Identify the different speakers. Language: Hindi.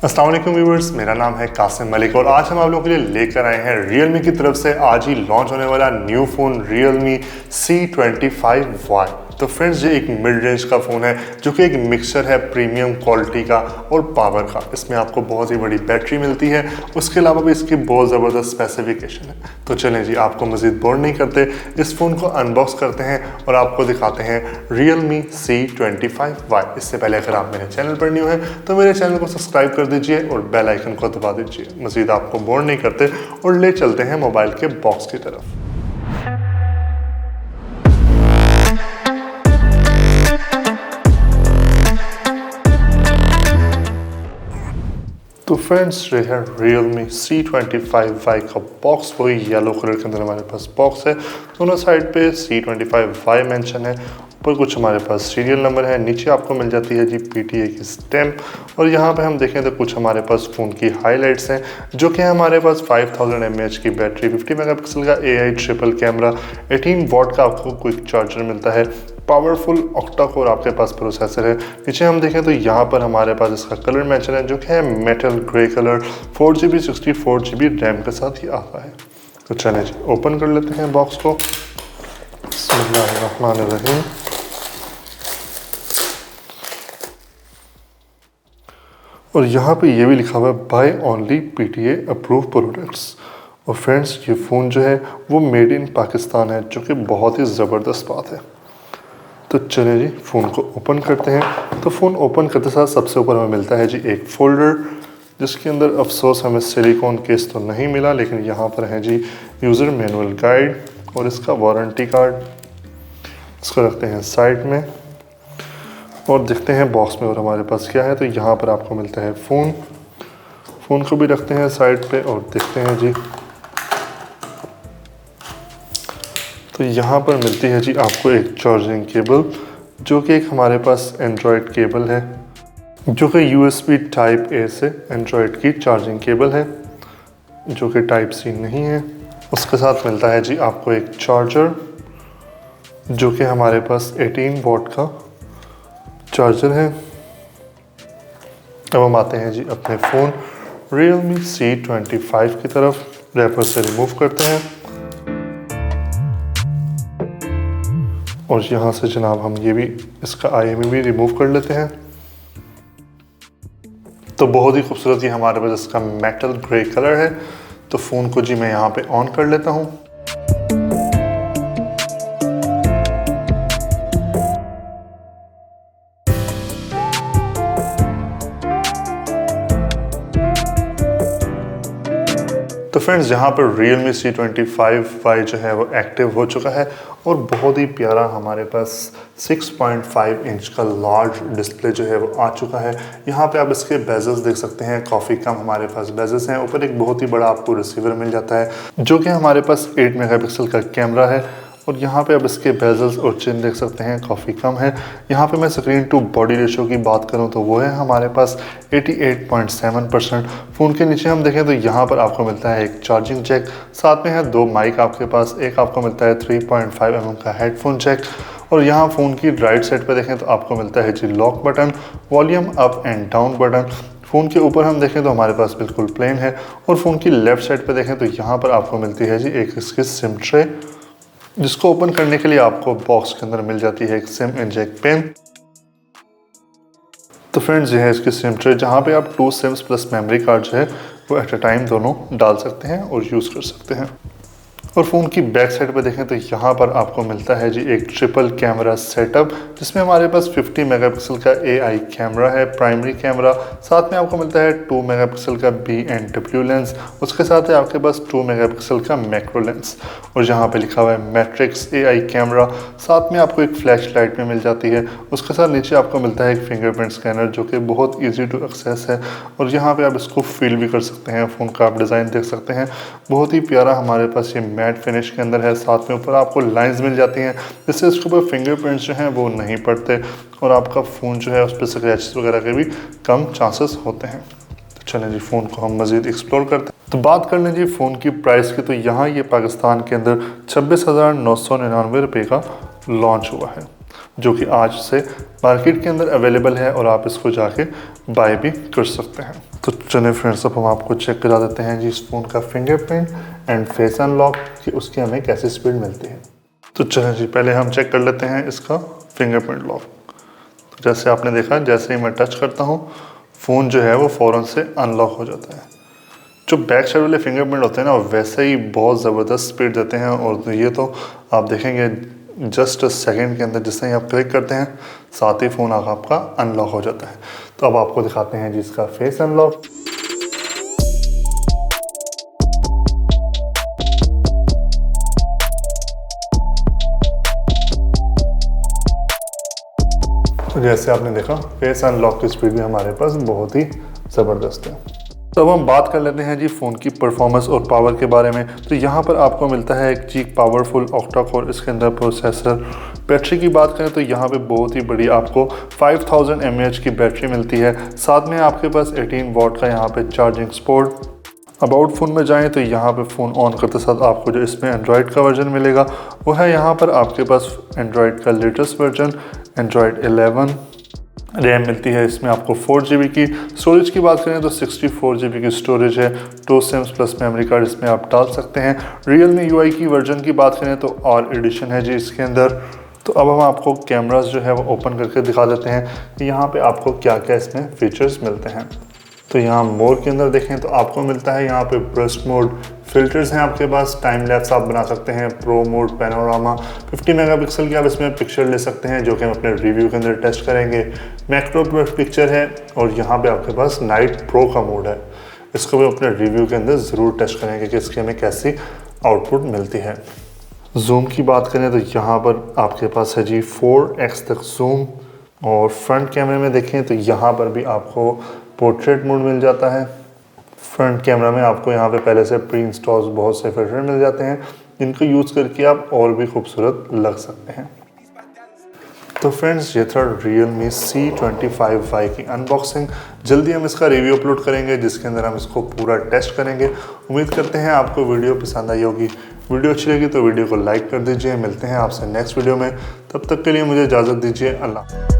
Speaker 1: अस्सलाम वालेकुम व्यूअर्स, मेरा नाम है कासिम मलिक और आज हम आप लोगों के लिए लेकर आए हैं Realme की तरफ से आज ही लॉन्च होने वाला न्यू फ़ोन Realme C25Y। तो फ्रेंड्स, ये एक मिड रेंज का फ़ोन है जो कि एक मिक्सचर है प्रीमियम क्वालिटी का और पावर का। इसमें आपको बहुत ही बड़ी बैटरी मिलती है, उसके अलावा भी इसकी बहुत ज़बरदस्त स्पेसिफिकेशन है। तो चलें जी, आपको मज़ीद बोर नहीं करते, इस फ़ोन को अनबॉक्स करते हैं और आपको दिखाते हैं Realme C25Y। इससे पहले अगर आप मेरे चैनल पर न्यू हैं तो मेरे चैनल को सब्सक्राइब कर दीजिए और बेल आइकन को दबा दीजिए। मज़ीद आपको बोर नहीं करते और ले चलते हैं मोबाइल के बॉक्स की तरफ। तो फ्रेंड्स, ये है Realme C25Y का बॉक्स। वही येलो कलर के अंदर हमारे पास बॉक्स है। दोनों साइड पे C25Y मेंशन है। ऊपर कुछ हमारे पास सीरियल नंबर है। नीचे आपको मिल जाती है जी PTA की स्टैम्प। और यहाँ पे हम देखें तो कुछ हमारे पास फ़ोन की हाइलाइट्स हैं, जो कि हमारे पास 5000 mAh की बैटरी, 50 मेगापिक्सल का AI ट्रिपल कैमरा, 18 वॉट का आपको क्विक चार्जर मिलता है, पावरफुल ऑक्टा कोर आपके पास प्रोसेसर है। नीचे हम देखें तो यहाँ पर हमारे पास इसका कलर मेंशन है, जो कि है metal grey colour. 4GB 64GB RAM के साथ ही आता है। तो चलें जी, ओपन कर लेते हैं बॉक्स को। बिस्मिल्लाहिर्रहमानिर्रहीम। और यहाँ पे ये भी लिखा हुआ है by only PTA approve products. और फ्रेंड्स, ये फ़ोन जो है वो मेड इन पाकिस्तान है, जो कि बहुत ही ज़बरदस्त बात है। तो चलिए जी, फ़ोन को ओपन करते हैं। तो फ़ोन ओपन करते साथ सबसे ऊपर हमें मिलता है जी एक फ़ोल्डर, जिसके अंदर अफसोस हमें सिलिकॉन केस तो नहीं मिला, लेकिन यहाँ पर है जी यूज़र मैनुअल गाइड और इसका वारंटी कार्ड। इसको रखते हैं साइड में और देखते हैं बॉक्स में और हमारे पास क्या है। तो यहाँ पर आपको मिलता है फ़ोन को भी रखते हैं साइड पे और देखते हैं जी। तो यहाँ पर मिलती है जी आपको एक चार्जिंग केबल, जो कि एक हमारे पास एंड्रॉयड केबल है, जो कि USB टाइप A से एंड्रॉयड की चार्जिंग केबल है, जो कि टाइप C नहीं है। उसके साथ मिलता है जी आपको एक चार्जर, जो कि हमारे पास 18 वॉट का चार्जर है। अब हम आते हैं जी अपने फ़ोन Realme C25 की तरफ। रैपर से रिमूव करते हैं और यहाँ से जनाब हम ये भी इसका IMEI भी रिमूव कर लेते हैं। तो बहुत ही खूबसूरत ये हमारे पास इसका मेटल ग्रे कलर है। तो फ़ोन को जी मैं यहाँ पे ऑन कर लेता हूँ। तो फ्रेंड्स, यहाँ पर Realme C25Y जो है वो एक्टिव हो चुका है और बहुत ही प्यारा हमारे पास 6.5 इंच का लार्ज डिस्प्ले जो है वो आ चुका है। यहाँ पे आप इसके बेजल्स देख सकते हैं, काफ़ी कम हमारे पास बेजल्स हैं। ऊपर एक बहुत ही बड़ा आपको रिसीवर मिल जाता है, जो कि हमारे पास 8 मेगापिक्सल का कैमरा है। और यहाँ पे अब इसके बेजल्स और चिन देख सकते हैं, काफ़ी कम है। यहाँ पे मैं स्क्रीन टू बॉडी रेशो की बात करूँ तो वो है हमारे पास 88.7%। फ़ोन के नीचे हम देखें तो यहाँ पर आपको मिलता है एक चार्जिंग जैक, साथ में है 2 माइक आपके पास। एक आपको मिलता है 3.5 mm का हेडफोन जैक। और यहाँ फ़ोन की राइट साइड पर देखें तो आपको मिलता है जी lock button, volume up and down button. Phone के ऊपर हम देखें तो हमारे पास बिल्कुल प्लेन है। और फ़ोन की लेफ़्ट साइड पर देखें तो यहाँ पर आपको मिलती है जी एक इसकी सिम ट्रे, जिसको ओपन करने के लिए आपको बॉक्स के अंदर मिल जाती है एक सिम इंजेक्ट पिन। तो फ्रेंड्स, ये है इसकी सिम ट्रे, जहाँ पे आप 2 सिम्स प्लस मेमोरी कार्ड जो है वो एट अ टाइम दोनों डाल सकते हैं और यूज़ कर सकते हैं। और फ़ोन की बैक साइड पर देखें तो यहाँ पर आपको मिलता है जी एक ट्रिपल कैमरा सेटअप, जिसमें हमारे पास 50 मेगापिक्सल का AI कैमरा है, प्राइमरी कैमरा। साथ में आपको मिलता है 2 मेगापिक्सल का B&W लेंस। उसके साथ है आपके पास 2 मेगापिक्सल का मैक्रो लेंस। और यहाँ पे लिखा हुआ है मैट्रिक्स AI कैमरा। साथ में आपको एक फ्लैश लाइट में मिल जाती है। उसके साथ नीचे आपको मिलता है एक फिंगरप्रिंट स्कैनर, जो कि बहुत ईजी टू एक्सेस है। और यहाँ पर आप इसको फील भी कर सकते हैं। फ़ोन का आप डिज़ाइन देख सकते हैं, बहुत ही प्यारा हमारे पास ये मैट फिनिश के अंदर है। साथ में ऊपर आपको लाइंस मिल जाती हैं, जिससे इसके ऊपर फिंगरप्रिंट्स जो हैं वो नहीं पड़ते और आपका फ़ोन जो है उस पर स्क्रैचेस वगैरह के भी कम चांसेस होते हैं। तो चलें जी, फ़ोन को हम मज़ीद एक्सप्लोर करते हैं। तो बात कर लें जी फ़ोन की प्राइस की, तो यहाँ ये पाकिस्तान के अंदर 26,999 रुपये का लॉन्च हुआ है, जो कि आज से मार्केट के अंदर अवेलेबल है और आप इसको जाके बाय भी कर सकते हैं। तो चलिए फ्रेंड्स, अब हम आपको चेक करा देते हैं जी इस फ़ोन का फिंगरप्रिंट एंड फेस अनलॉक कि उसकी हमें कैसी स्पीड मिलती है। तो चलिए जी, पहले हम चेक कर लेते हैं इसका फिंगरप्रिंट लॉक। तो जैसे आपने देखा, जैसे ही मैं टच करता हूँ फ़ोन जो है वो फ़ौरन से अनलॉक हो जाता है। जो बैक साइड वाले फिंगरप्रिंट होते हैं ना, वैसे ही बहुत ज़बरदस्त स्पीड देते हैं। और ये तो आप देखेंगे जस्ट सेकंड के अंदर जिससे ही आप क्लिक करते हैं साथ ही फ़ोन आपका अनलॉक हो जाता है। तो अब आपको दिखाते हैं जी इसका फेस अनलॉक। तो जैसे आपने देखा, फेस अनलॉक की स्पीड भी हमारे पास बहुत ही ज़बरदस्त है। तो अब हम बात कर लेते हैं जी फ़ोन की परफॉर्मेंस और पावर के बारे में। तो यहाँ पर आपको मिलता है एक चीक पावरफुल ऑक्टा कोर इसके अंदर प्रोसेसर। बैटरी की बात करें तो यहाँ पे बहुत ही बड़ी आपको 5000 mAh की बैटरी मिलती है। साथ में आपके पास 18 वाट का यहाँ पे चार्जिंग सपोर्ट। अबाउट फ़ोन में जाएं तो यहाँ पे फ़ोन ऑन करते साथ आपको जो इसमें एंड्रॉयड का वर्जन मिलेगा वो है यहाँ पर आपके पास एंड्रॉयड का लेटेस्ट वर्जन एंड्रॉयड 11। रैम मिलती है इसमें आपको 4 GB की। स्टोरेज की बात करें तो 64 GB की स्टोरेज है। 2 सिम्स प्लस मेमोरी कार्ड इसमें आप डाल सकते हैं। Realme UI की वर्जन की बात करें तो और एडिशन है जी इसके अंदर। तो अब हम आपको कैमरास जो है वो ओपन करके दिखा देते हैं कि यहाँ पे आपको क्या क्या इसमें फीचर्स मिलते हैं। तो यहाँ मोड के अंदर देखें तो आपको मिलता है यहाँ पे ब्रस्ट मोड, फिल्टर्स हैं आपके पास, टाइम लैप्स आप बना सकते हैं, प्रो मोड, पैनोरामा, 50 मेगापिक्सल की आप इसमें पिक्चर ले सकते हैं जो कि हम अपने रिव्यू के अंदर टेस्ट करेंगे। मैक्रो पिक्चर है और यहाँ पे आपके पास नाइट प्रो का मोड है, इसको भी अपने रिव्यू के अंदर ज़रूर टेस्ट करेंगे कि इसकी हमें कैसी आउटपुट मिलती है। जूम की बात करें तो यहाँ पर आपके पास है जी 4x तक जूम। और फ्रंट कैमरे में देखें तो यहाँ पर भी आपको पोर्ट्रेट मोड मिल जाता है। फ्रंट कैमरा में आपको यहाँ पे पहले से प्री इंस्टॉल्स बहुत से फिल्टर मिल जाते हैं जिनको यूज़ करके आप और भी खूबसूरत लग सकते हैं। तो फ्रेंड्स, ये था Realme C25Y की अनबॉक्सिंग। जल्दी हम इसका रिव्यू अपलोड करेंगे जिसके अंदर हम इसको पूरा टेस्ट करेंगे। उम्मीद करते हैं आपको वीडियो पसंद आई होगी। वीडियो अच्छी लगी तो वीडियो को लाइक कर दीजिए। मिलते हैं आपसे नेक्स्ट वीडियो में, तब तक के लिए मुझे इजाज़त दीजिए। अल्लाह।